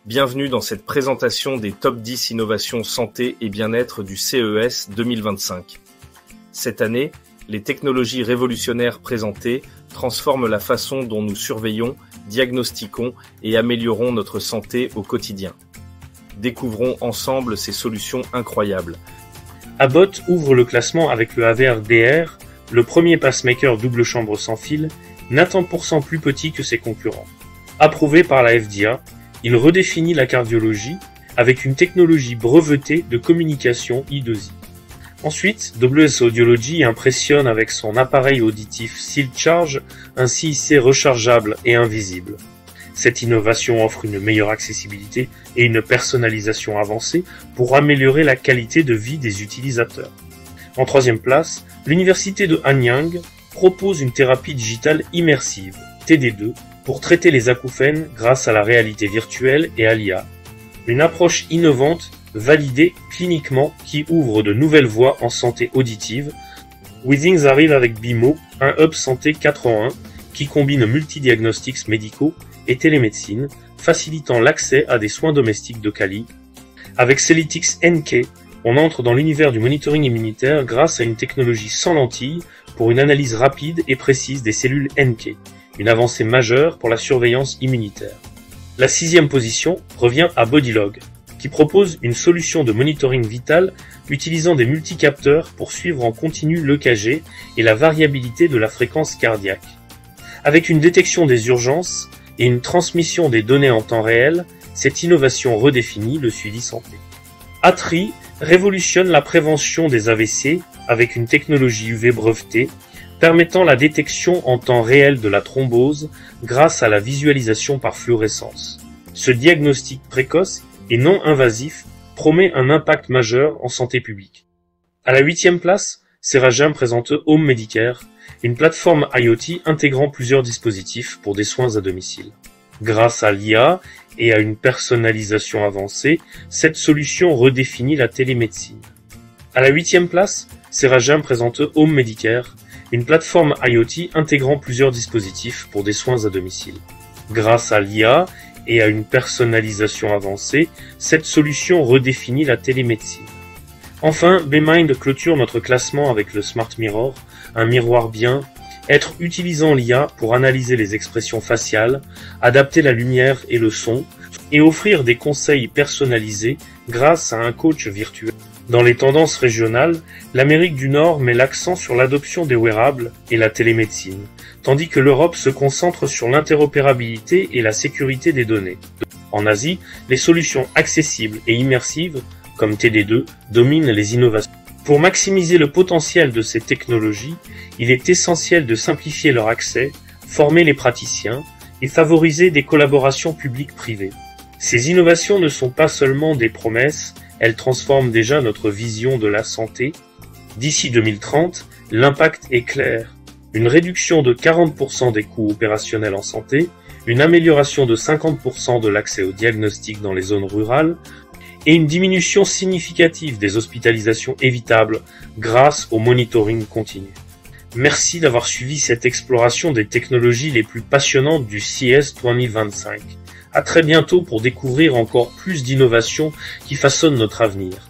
Bienvenue dans cette présentation des top 10 innovations santé et bien-être du CES 2025. Cette année, les technologies révolutionnaires présentées transforment la façon dont nous surveillons, diagnostiquons et améliorons notre santé au quotidien. Découvrons ensemble ces solutions incroyables. Abbott ouvre le classement avec le AVR DR, le premier pacemaker double chambre sans fil, nettement plus petit que ses concurrents. Approuvé par la FDA, il redéfinit la cardiologie avec une technologie brevetée de communication I2I. Ensuite, WS Audiology impressionne avec son appareil auditif SealCharge, un CIC rechargeable et invisible. Cette innovation offre une meilleure accessibilité et une personnalisation avancée pour améliorer la qualité de vie des utilisateurs. En troisième place, l'université de Hanyang propose une thérapie digitale immersive, TD2, pour traiter les acouphènes grâce à la réalité virtuelle et à l'IA. Une approche innovante, validée cliniquement qui ouvre de nouvelles voies en santé auditive. Withings arrive avec BIMO, un hub santé 4 en 1 qui combine multidiagnostics médicaux et télémédecine, facilitant l'accès à des soins domestiques de quali. Avec Celitix NK, on entre dans l'univers du monitoring immunitaire grâce à une technologie sans lentilles pour une analyse rapide et précise des cellules NK, une avancée majeure pour la surveillance immunitaire. La 6e position revient à Bodylog, qui propose une solution de monitoring vital utilisant des multicapteurs pour suivre en continu l'EKG et la variabilité de la fréquence cardiaque. Avec une détection des urgences et une transmission des données en temps réel, cette innovation redéfinit le suivi santé. Atri révolutionne la prévention des AVC avec une technologie UV brevetée permettant la détection en temps réel de la thrombose grâce à la visualisation par fluorescence. Ce diagnostic précoce et non invasif promet un impact majeur en santé publique. À la 8e place, Seragem présente Home Medicare, une plateforme IoT intégrant plusieurs dispositifs pour des soins à domicile. Grâce à l'IA et à une personnalisation avancée, cette solution redéfinit la télémédecine. À la 8e place, Seragem présente Home Medicare, une plateforme IoT intégrant plusieurs dispositifs pour des soins à domicile. Grâce à l'IA et à une personnalisation avancée, cette solution redéfinit la télémédecine. Enfin, BeMind clôture notre classement avec le Smart Mirror, un miroir bien, être utilisant l'IA pour analyser les expressions faciales, adapter la lumière et le son, et offrir des conseils personnalisés grâce à un coach virtuel. Dans les tendances régionales, l'Amérique du Nord met l'accent sur l'adoption des wearables et la télémédecine, tandis que l'Europe se concentre sur l'interopérabilité et la sécurité des données. En Asie, les solutions accessibles et immersives, comme TD2, dominent les innovations. Pour maximiser le potentiel de ces technologies, il est essentiel de simplifier leur accès, former les praticiens et favoriser des collaborations publiques-privées. Ces innovations ne sont pas seulement des promesses, elles transforment déjà notre vision de la santé. D'ici 2030, l'impact est clair. Une réduction de 40% des coûts opérationnels en santé, une amélioration de 50% de l'accès aux diagnostics dans les zones rurales, et une diminution significative des hospitalisations évitables grâce au monitoring continu. Merci d'avoir suivi cette exploration des technologies les plus passionnantes du CES 2025. À très bientôt pour découvrir encore plus d'innovations qui façonnent notre avenir.